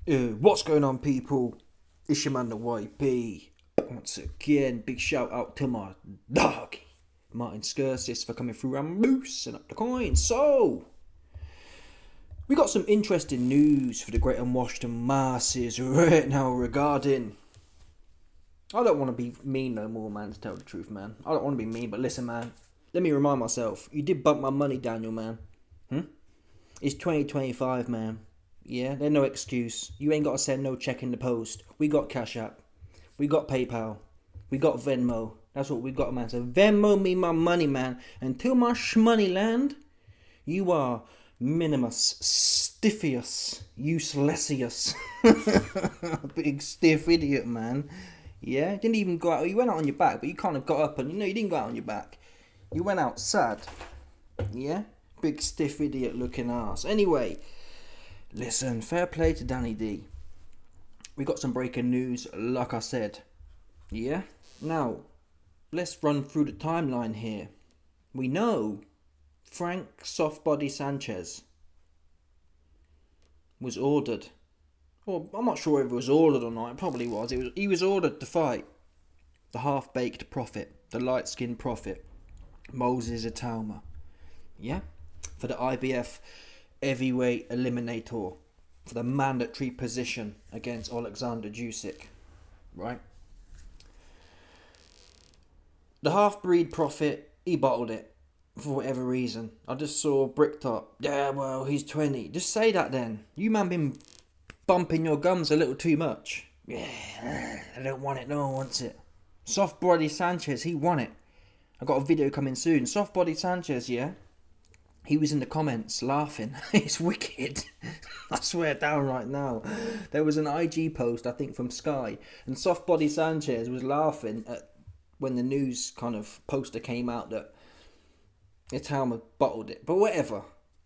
What's going on, people? It's your man, the YB. Once again, big shout out to my dog, Martin Skirsis, for coming through and boosting up the coin. So, we got some interesting news for the great unwashed masses right now regarding. I don't want to be mean no more, man, to tell the truth, man. I don't want to be mean, but listen, man. Let me remind myself. You did bump my money, Daniel, man. It's 2025, man. Yeah, there's no excuse. You ain't got to send no check in the post. We got Cash App. We got PayPal. We got Venmo. That's what we got, man. So Venmo me my money, man. Until my shmoney land, you are minimus, stiffius, uselessius. Big stiff idiot, man. Yeah, didn't even go out. You went out on your back, but you kind of got up and, you didn't go out on your back. You went out sad. Yeah? Big stiff idiot looking ass. Anyway, listen, fair play to Danny D. We got some breaking news, like I said. Yeah? Now, let's run through the timeline here. We know Frank Softbody Sanchez was ordered. Well, I'm not sure if it was ordered or not. It probably was. He was ordered to fight the half-baked prophet, the light-skinned prophet, Moses Atalma. Yeah? For the IBF heavyweight eliminator, for the mandatory position against Alexander Usyk, right? The half-breed prophet, he bottled it for whatever reason. I just saw Bricktop. Yeah, well, he's 20. Just say that then. You man been bumping your gums a little too much. Yeah, I don't want it. No one wants it. Soft Body Sanchez, he won it. I got a video coming soon. Soft Body Sanchez, yeah. He was in the comments laughing. It's wicked. I swear down right now. There was an IG post, I think, from Sky, and Soft Body Sanchez was laughing at when the news kind of poster came out that Italma bottled it. But whatever.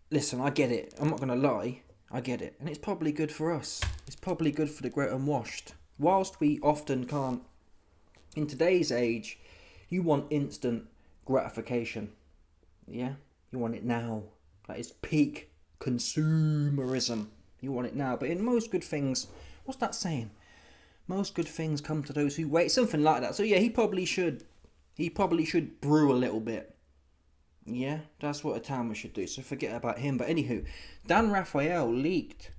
Listen, I get it. I'm not going to lie. I get it. And it's probably good for us. It's probably good for the great unwashed. Whilst we often can't, in today's age, you want instant gratification. Yeah? You want it now. That is peak consumerism. You want it now. But in most good things, what's that saying? Most good things come to those who wait. Something like that. So yeah, he probably should brew a little bit. Yeah, that's what Atama should do. So forget about him. But anywho, Dan Raphael leaked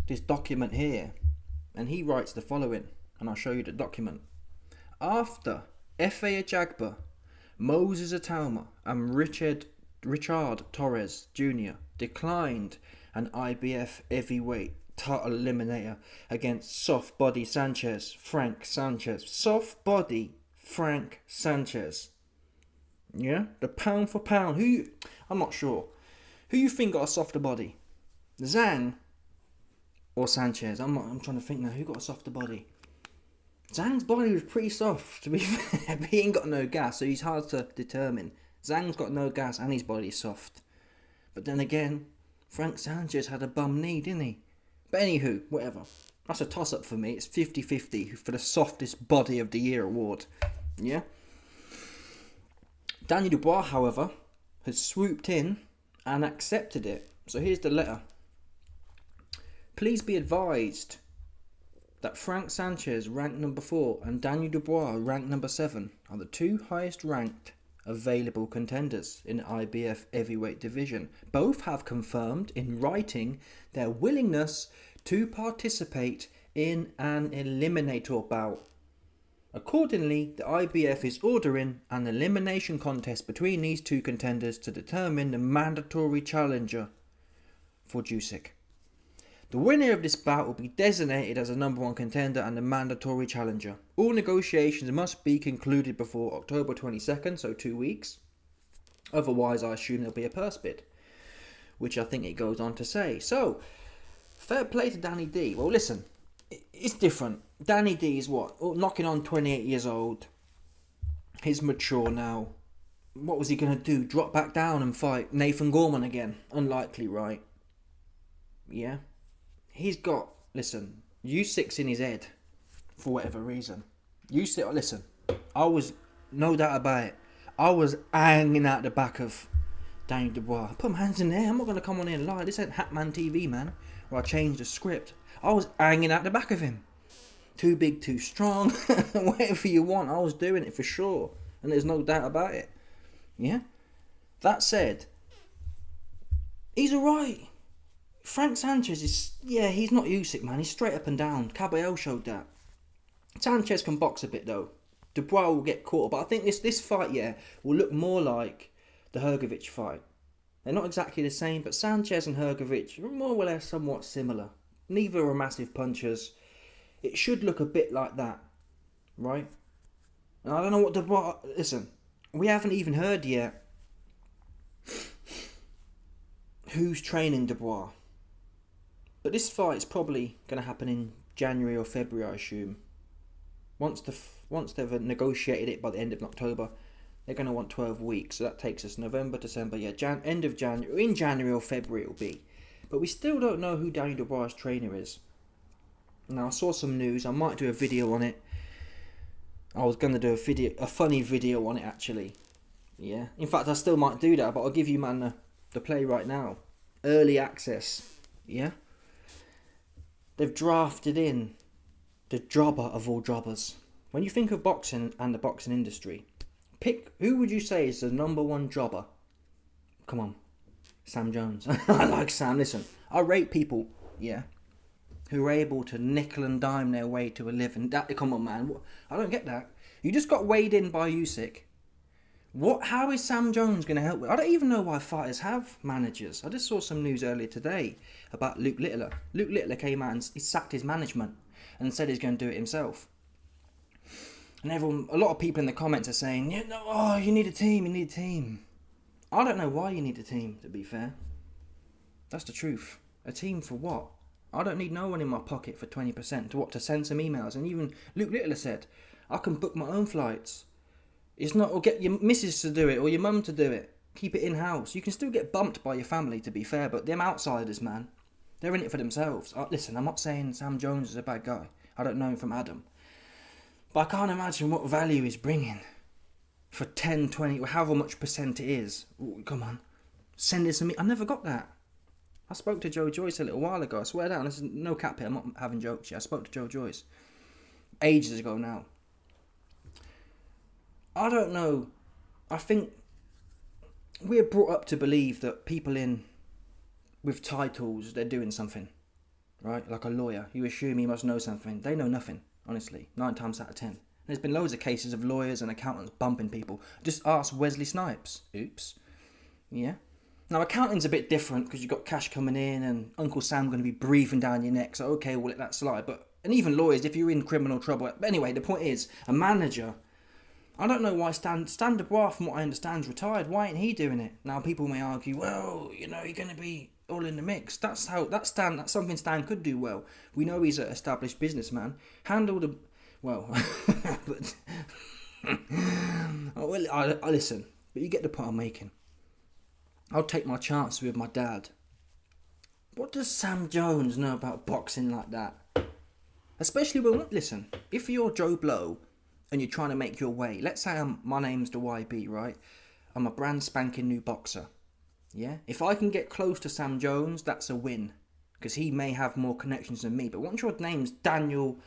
this document here. And he writes the following. And I'll show you the document. After F.A. Ajagba, Moses Atalma and Richard Torres Jr. declined an IBF heavyweight title eliminator against Soft Body Sanchez, Frank Sanchez. Soft Body Frank Sanchez. Yeah? The pound for pound. I'm not sure. Who you think got a softer body? Zhang or Sanchez? I'm trying to think now. Who got a softer body? Zhang's body was pretty soft, to be fair, but he ain't got no gas, so he's hard to determine. Zhang's got no gas and his body's soft. But then again, Frank Sanchez had a bum knee, didn't he? But anywho, whatever. That's a toss-up for me. It's 50-50 for the softest body of the year award. Yeah? Daniel Dubois, however, has swooped in and accepted it. So here's the letter. Please be advised that Frank Sanchez, ranked number 4, and Daniel Dubois, ranked number 7, are the two highest ranked available contenders in the IBF heavyweight division. Both have confirmed in writing their willingness to participate in an eliminator bout. Accordingly, the IBF is ordering an elimination contest between these two contenders to determine the mandatory challenger for Usyk. The winner of this bout will be designated as a number 1 contender and the mandatory challenger. All negotiations must be concluded before October 22nd, so 2 weeks. Otherwise, I assume there'll be a purse bid, which I think it goes on to say. So, fair play to Danny D. Well, listen, it's different. Danny D is what? Knocking on 28 years old. He's mature now. What was he going to do? Drop back down and fight Nathan Gorman again? Unlikely, right? Yeah? He's got, listen, Usyk's in his head for whatever reason. Usyk, listen, I was, no doubt about it, I was hanging out the back of Daniel Dubois. Put my hands in there. I'm not going to come on here and lie. This ain't Hatman TV, man. where I changed the script. I was hanging out the back of him. Too big, too strong, whatever you want. I was doing it for sure, and there's no doubt about it. Yeah? That said, he's alright. Frank Sanchez is, he's not Usyk, man. He's straight up and down. Caballero showed that. Sanchez can box a bit, though. Dubois will get caught, but I think this fight, will look more like the Hrgovic fight. They're not exactly the same, but Sanchez and Hrgovic are more or less somewhat similar. Neither are massive punchers. It should look a bit like that, right? And I don't know what Dubois... Listen, we haven't even heard yet who's training Dubois. But this fight is probably going to happen in January or February, I assume. Once they've negotiated it by the end of October, they're going to want 12 weeks. So that takes us November, December, end of January. In January or February it will be. But we still don't know who Danny Dubois' trainer is. Now, I saw some news. I might do a video on it. I was going to do a funny video on it, actually. Yeah. In fact, I still might do that, but I'll give you, man, the play right now. Early access. Yeah. They've drafted in the jobber of all jobbers. When you think of boxing and the boxing industry, pick, who would you say is the number one jobber? Come on. Sam Jones. I like Sam. Listen, I rate people, who are able to nickel and dime their way to a living. Come on, man. I don't get that. You just got weighed in by Usyk. How is Sam Jones going to help with? I don't even know why fighters have managers. I just saw some news earlier today about Luke Littler. Luke Littler came out and he sacked his management and said he's going to do it himself. And a lot of people in the comments are saying, you need a team, I don't know why you need a team, to be fair. That's the truth. A team for what? I don't need no one in my pocket for 20%. To send some emails. And even Luke Littler said, I can book my own flights. It's not, or get your missus to do it, or your mum to do it. Keep it in-house. You can still get bumped by your family, to be fair, but them outsiders, man, they're in it for themselves. Listen, I'm not saying Sam Jones is a bad guy. I don't know him from Adam. But I can't imagine what value he's bringing for 10, 20, or however much percent it is. Ooh, come on. Send it to me. I never got that. I spoke to Joe Joyce a little while ago. I swear down, this is no cap here. I'm not having jokes here. I spoke to Joe Joyce ages ago now. I don't know. I think we're brought up to believe that people with titles, they're doing something, right? Like a lawyer. You assume he must know something. They know nothing, honestly. 9 times out of 10. There's been loads of cases of lawyers and accountants bumping people. Just ask Wesley Snipes. Oops. Yeah. Now, accounting's a bit different because you've got cash coming in and Uncle Sam going to be breathing down your neck. So, okay, we'll let that slide. And even lawyers, if you're in criminal trouble. But anyway, the point is, a manager, I don't know why Stan Dubois, from what I understand, is retired. Why ain't he doing it? Now, people may argue, well, you're going to be all in the mix. That's something Stan could do well. We know he's an established businessman. Handle the... Well, but... I listen, but you get the point I'm making. I'll take my chances with my dad. What does Sam Jones know about boxing like that? Especially when, listen, if you're Joe Blow and you're trying to make your way, let's say my name's the YB, right? I'm a brand spanking new boxer. Yeah? If I can get close to Sam Jones, that's a win. Because he may have more connections than me. But once your name's Daniel,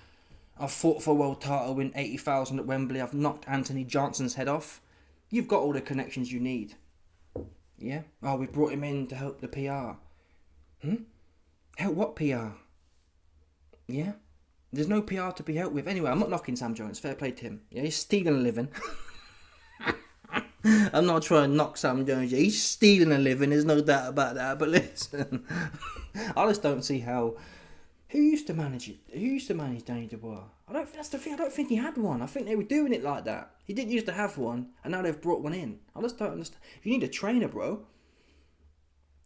I've fought for a world title, win 80,000 at Wembley, I've knocked Anthony Johnson's head off, you've got all the connections you need. Yeah? Oh, we brought him in to help the PR. Help what PR? Yeah? There's no PR to be helped with. Anyway, I'm not knocking Sam Jones. Fair play to him. Yeah, he's stealing a living. I'm not trying to knock Sam Jones. Yeah, he's stealing a living. There's no doubt about that. But listen, I just don't see how... Who used to manage it? Who used to manage Danny Dubois? That's the thing. I don't think he had one. I think they were doing it like that. He didn't used to have one, and now they've brought one in. I just don't understand. You need a trainer, bro.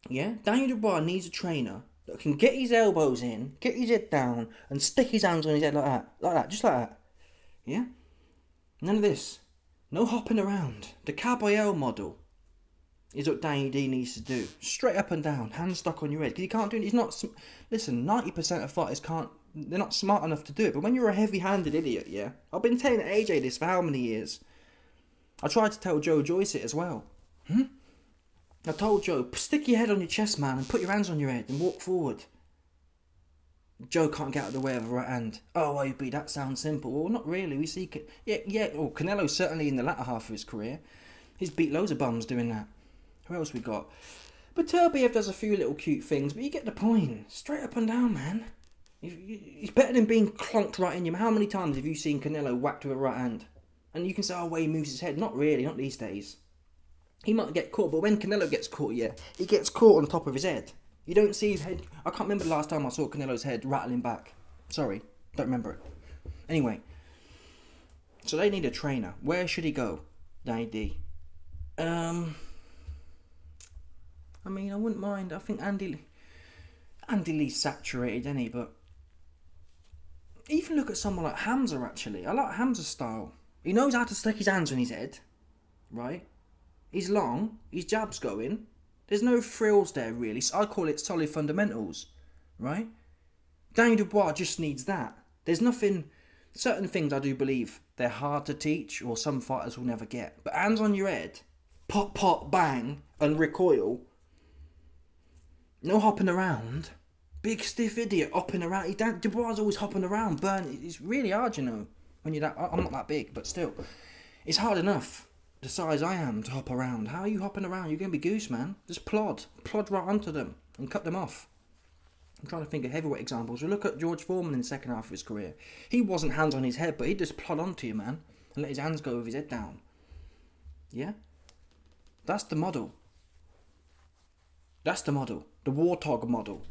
Yeah? Danny Dubois needs a trainer that can get his elbows in, get his head down, and stick his hands on his head like that. Like that. Just like that. Yeah? None of this. No hopping around. The Caballero model is what Danny D needs to do. Straight up and down. Hands stuck on your head. Because he can't do it. He's not... Listen, 90% of fighters can't... They're not smart enough to do it. But when you're a heavy-handed idiot, yeah? I've been telling AJ this for how many years? I tried to tell Joe Joyce it as well. I told Joe, stick your head on your chest, man, and put your hands on your head and walk forward. Joe can't get out of the way of a right hand. Oh, OB, that sounds simple. Well, not really. We see... Well, Canelo certainly in the latter half of his career. He's beat loads of bums doing that. Who else we got? But Turbiev does a few little cute things, but you get the point. Straight up and down, man. He's better than being clonked right in you. How many times have you seen Canelo whacked with a right hand? And you can say, oh, well, he moves his head. Not really, not these days. He might get caught, but when Canelo gets caught, yeah, he gets caught on top of his head. You don't see his head. I can't remember the last time I saw Canelo's head rattling back. Sorry, don't remember it. Anyway, so they need a trainer. Where should he go? Danny D. I mean, I wouldn't mind. I think Andy Lee's saturated, isn't he? But even look at someone like Hamza, actually. I like Hamza's style. He knows how to stick his hands on his head, right? He's long. His jab's going. There's no frills there, really. So I call it solid fundamentals, right? Danny Dubois just needs that. There's nothing... Certain things I do believe they're hard to teach or some fighters will never get. But hands on your head, pop, pop, bang, and recoil. No hopping around. Big stiff idiot hopping around. Dubois always hopping around. It's really hard, you know. When you're that... I'm not that big, but still. It's hard enough. The size I am to hop around. How are you hopping around? You're going to be goose, man. Just plod right onto them and cut them off. I'm trying to think of heavyweight examples. We look at George Foreman in the second half of his career. He wasn't hands on his head, but he'd just plod onto you, man, and let his hands go with his head down. Yeah? That's the model. That's the model. The Warthog model.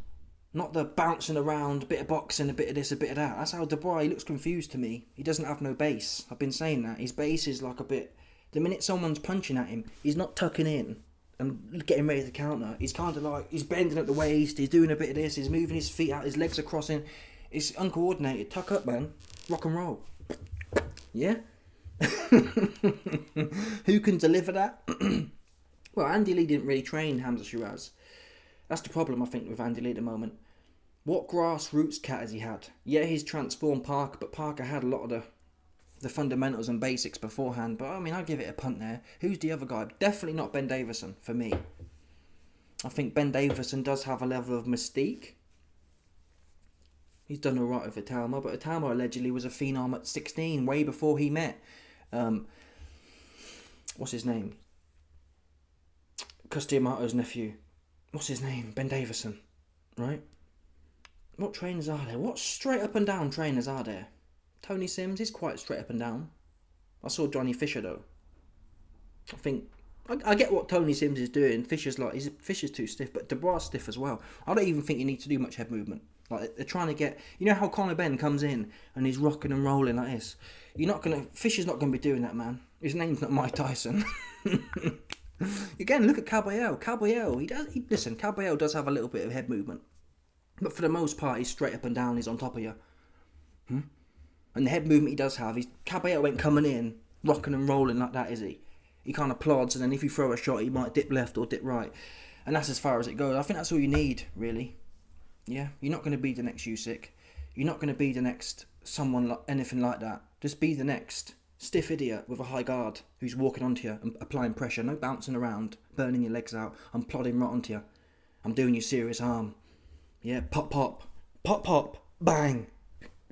Not the bouncing around, a bit of boxing, a bit of this, a bit of that. That's how Dubois, he looks confused to me. He doesn't have no base. I've been saying that. His base is like a bit... The minute someone's punching at him, he's not tucking in and getting ready to counter. He's kind of like, he's bending at the waist, he's doing a bit of this, he's moving his feet out, his legs are crossing. It's uncoordinated. Tuck up, man. Rock and roll. Yeah? Who can deliver that? Well, Andy Lee didn't really train Hamza Shiraz. That's the problem, I think, with Andy Lee at the moment. What grassroots cat has he had? Yeah, he's transformed Parker, but Parker had a lot of the fundamentals and basics beforehand. But, I mean, I'll give it a punt there. Who's the other guy? Definitely not Ben Davison, for me. I think Ben Davison does have a level of mystique. He's done all right with Italma, but Italma allegedly was a phenom at 16, way before he met... what's his name? Customator's nephew. What's his name? Ben Davison. Right? What trainers are there? What straight up and down trainers are there? Tony Sims is quite straight up and down. I saw Johnny Fisher though. I think... I get what Tony Sims is doing. Fisher's too stiff, but Dubois is stiff as well. I don't even think you need to do much head movement. Like, they're trying to get... You know how Conor Benn comes in and he's rocking and rolling like this? Fisher's not going to be doing that, man. His name's not Mike Tyson. Again, look at Caballero. Caballero does have a little bit of head movement. But for the most part, he's straight up and down. He's on top of you. And the head movement he does have, Caballero ain't coming in, rocking and rolling like that, is he? He kind of plods, and then if you throw a shot, he might dip left or dip right. And that's as far as it goes. I think that's all you need, really. Yeah? You're not going to be the next Usyk. You're not going to be the next someone, anything like that. Just be the next stiff idiot with a high guard who's walking onto you and applying pressure. No bouncing around, burning your legs out. I'm plodding right onto you. I'm doing you serious harm. Yeah, pop, pop. Pop, pop. Bang.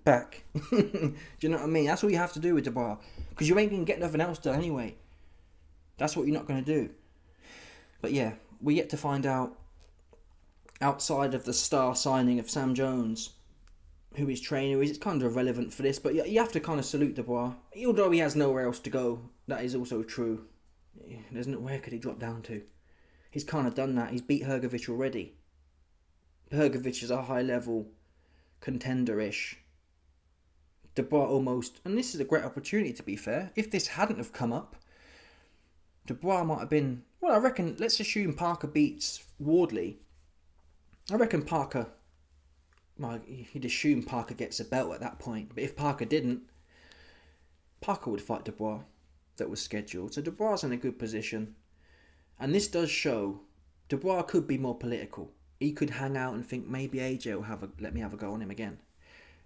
Back. Do you know what I mean? That's all you have to do with Dubois. Because you ain't going to get nothing else done anyway. That's what you're not going to do. But yeah, we're yet to find out, outside of the star signing of Sam Jones, who his trainer is. It's kind of irrelevant for this, but you have to kind of salute Dubois. Although he has nowhere else to go, that is also true. Where could he drop down to? He's kind of done that. He's beat Hrgovic already. Hrgovic is a high-level contender-ish. Dubois almost... And this is a great opportunity, to be fair. If this hadn't have come up, Dubois might have been... Well, I reckon... Let's assume Parker beats Wardley. I reckon Parker... Well, you'd assume Parker gets a belt at that point. But if Parker didn't, Parker would fight Dubois. That was scheduled. So Dubois is in a good position. And this does show Dubois could be more political. He could hang out and think maybe AJ will let me have a go on him again.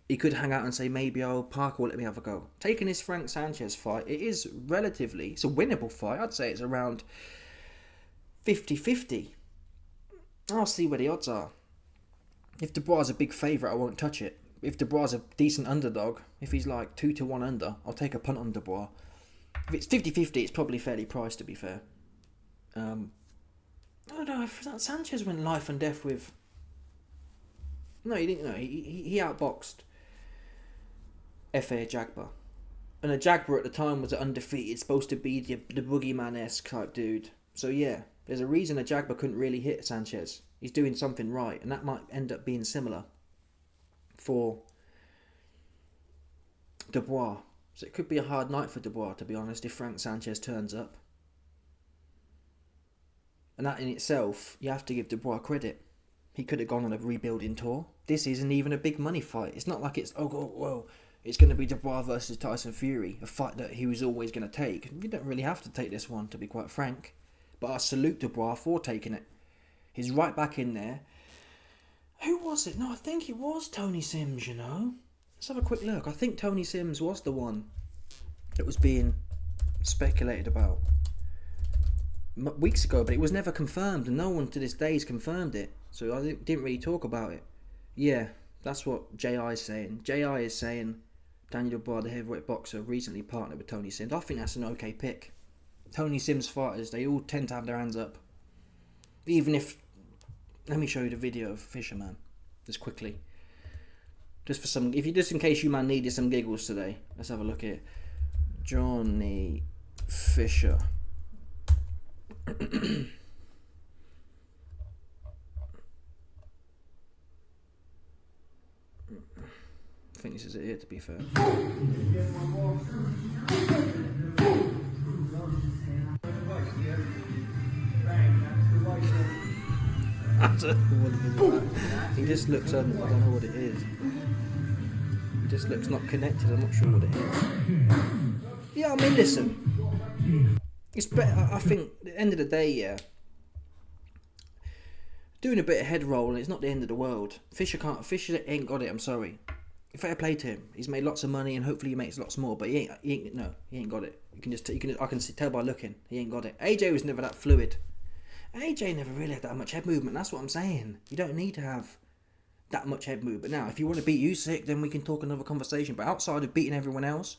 He could hang out and say maybe Parker will let me have a go. Taking this Frank Sanchez fight, it's a winnable fight. I'd say it's around 50-50. I'll see where the odds are. If Dubois is a big favourite, I won't touch it. If Dubois is a decent underdog, if he's like 2-1 under, I'll take a punt on Dubois. If it's 50-50, it's probably fairly priced, to be fair. I don't know, if Sanchez went life and death with... No, he didn't. No, he outboxed FA Jagba. And a Jagba at the time was undefeated, supposed to be the Boogeyman-esque type dude. So yeah, there's a reason a Jagba couldn't really hit Sanchez. He's doing something right, and that might end up being similar for Dubois. So it could be a hard night for Dubois, to be honest, if Frank Sanchez turns up. And that in itself, you have to give Dubois credit. He could have gone on a rebuilding tour. This isn't even a big money fight. It's not like it's, it's going to be Dubois versus Tyson Fury, a fight that he was always going to take. You don't really have to take this one, to be quite frank. But I salute Dubois for taking it. He's right back in there. Who was it? No, I think it was Tony Sims, you know. Let's have a quick look. I think Tony Sims was the one that was being speculated about weeks ago, but it was never confirmed, and no one to this day has confirmed it. So I didn't really talk about it. Yeah, that's what JI is saying. JI is saying Daniel Dubois, the heavyweight boxer, recently partnered with Tony Sims. I think that's an okay pick. Tony Sims fighters, they all tend to have their hands up. Even if... Let me show you the video of Fisherman, just quickly. Just for some... Just in case you man needed some giggles today. Let's have a look here. Johnny Fisher. I think this is it here, to be fair. He just looks I don't know what it is. He just looks not connected. I'm not sure what it is. Yeah, I mean, listen. It's better. I think at the end of the day, yeah. Doing a bit of head rolling, it's not the end of the world. Fisher ain't got it. I'm sorry. Fair play to him. He's made lots of money, and hopefully he makes lots more. But he ain't got it. I can tell by looking, he ain't got it. AJ was never that fluid. AJ never really had that much head movement. That's what I'm saying. You don't need to have that much head movement. Now, if you want to beat Usyk, then we can talk another conversation. But outside of beating everyone else,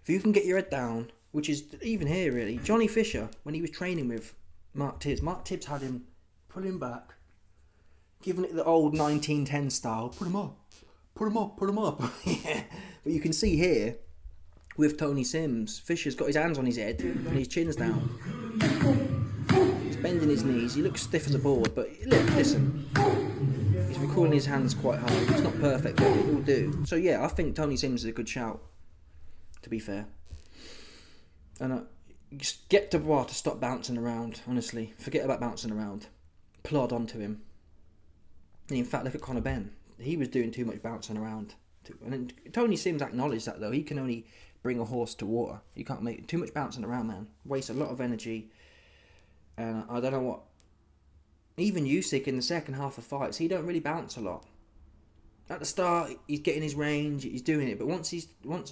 if you can get your head down, which is even here really, Johnny Fisher, when he was training with Mark Tibbs had him pull him back, giving it the old 1910 style. Put him up. Yeah. But you can see here, with Tony Sims, Fisher's got his hands on his head and his chin's down. He's bending his knees. He looks stiff as a board, but look, listen. He's recording his hands quite hard. It's not perfect, but it will do. So yeah, I think Tony Sims is a good shout, to be fair. And just get Dubois to stop bouncing around, honestly. Forget about bouncing around. Plod onto him. And in fact, look at Conor Benn. He was doing too much bouncing around. And Tony Sims acknowledged that, though. He can only bring a horse to water. You can't make too much bouncing around, man. Wastes a lot of energy. And I don't know what... Even Usyk in the second half of fights, he don't really bounce a lot. At the start, he's getting his range, he's doing it. But once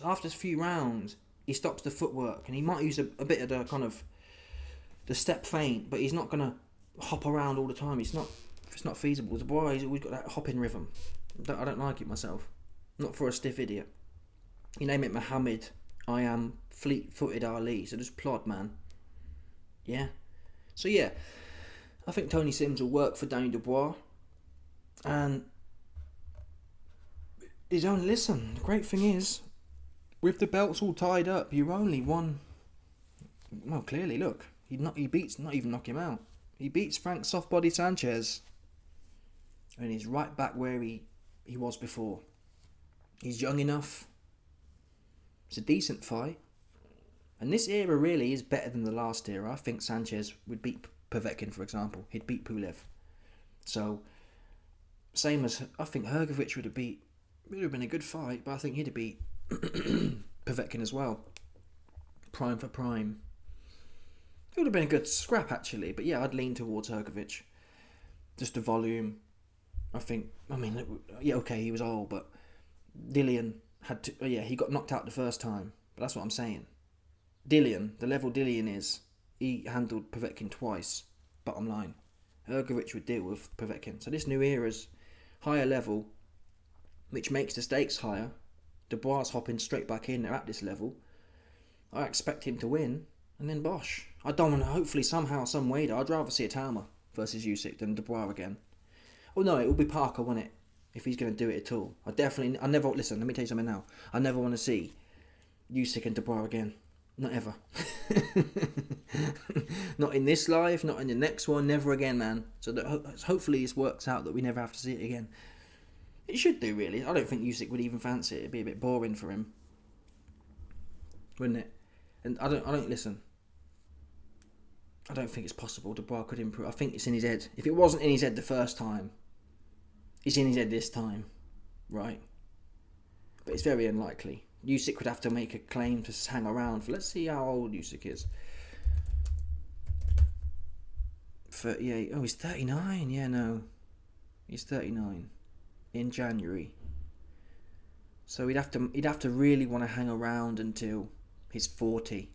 after a few rounds, he stops the footwork. And he might use a bit of the kind of... the step feint, but he's not going to hop around all the time. It's not feasible. Dubois, he's always got that hopping rhythm. I don't like it myself. Not for a stiff idiot. You name it Muhammad, I am fleet-footed Ali. So just plod, man. Yeah. So yeah, I think Tony Sims will work for Daniel Dubois. And listen, the great thing is, with the belts all tied up, you're only one. Well, clearly, look, he beats, not even knock him out. He beats Frank Softbody Sanchez. And he's right back where he was before. He's young enough. It's a decent fight. And this era really is better than the last era. I think Sanchez would beat Povetkin, for example. He'd beat Pulev. So, same as, I think Hrgovic would have been a good fight, but I think he'd have beat Povetkin as well. Prime for prime. It would have been a good scrap, actually. But yeah, I'd lean towards Hrgovic. Just the volume. Okay, he was old, but Dillian he got knocked out the first time. But that's what I'm saying. Dillian, the level Dillian is, he handled Povetkin twice, bottom line. Hrgovic would deal with Povetkin. So this new era's higher level, which makes the stakes higher. Dubois hopping straight back in there at this level. I expect him to win, and then bosh. I don't want to, hopefully somehow, some way, I'd rather see a Talma versus Usyk than Dubois again. Oh no, it will be Parker, won't it? If he's going to do it at all. Listen, let me tell you something now. I never want to see Usyk and Dubois again. Not ever. Not in this life, not in the next one, never again, man. So that hopefully this works out that we never have to see it again. It should do, really. I don't think Usyk would even fancy it. It'd be a bit boring for him, wouldn't it? And I don't listen. I don't think it's possible Dubois could improve. I think it's in his head. If it wasn't in his head the first time, it's in his head this time, right? But it's very unlikely. Usyk would have to make a claim to hang around for. Let's see how old Usyk is. 38. Oh, he's 39. Yeah, no, he's 39 in January. So he'd have to really want to hang around until he's 40.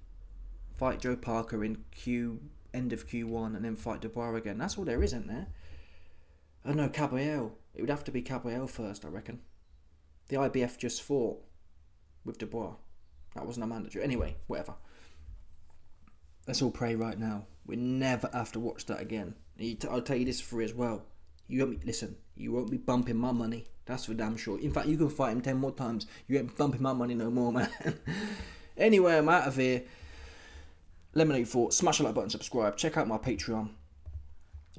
Fight Joe Parker in end of Q1 and then fight Dubois again. That's all there is, isn't there? Oh no, Caballero. It would have to be Caballero first, I reckon. The IBF just fought with Dubois. That wasn't a mandatory. Anyway, whatever. Let's all pray right now. We never have to watch that again. I'll tell you this for free as well. You won't be bumping my money. That's for damn sure. In fact, you can fight him 10 more times. You ain't bumping my money no more, man. Anyway, I'm out of here. Let me know your thoughts. Smash the like button, subscribe. Check out my Patreon.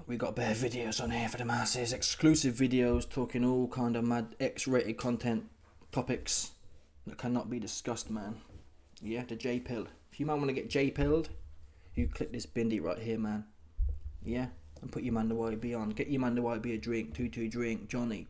We got better videos on here for the masses. Exclusive videos talking all kind of mad X-rated content topics that cannot be discussed, man. Yeah, the J-Pill. If you might want to get J-Pilled, you click this bindi right here, man. Yeah, and put your Manda YB on. Get your Manda YB a drink, 2-2 drink, Johnny.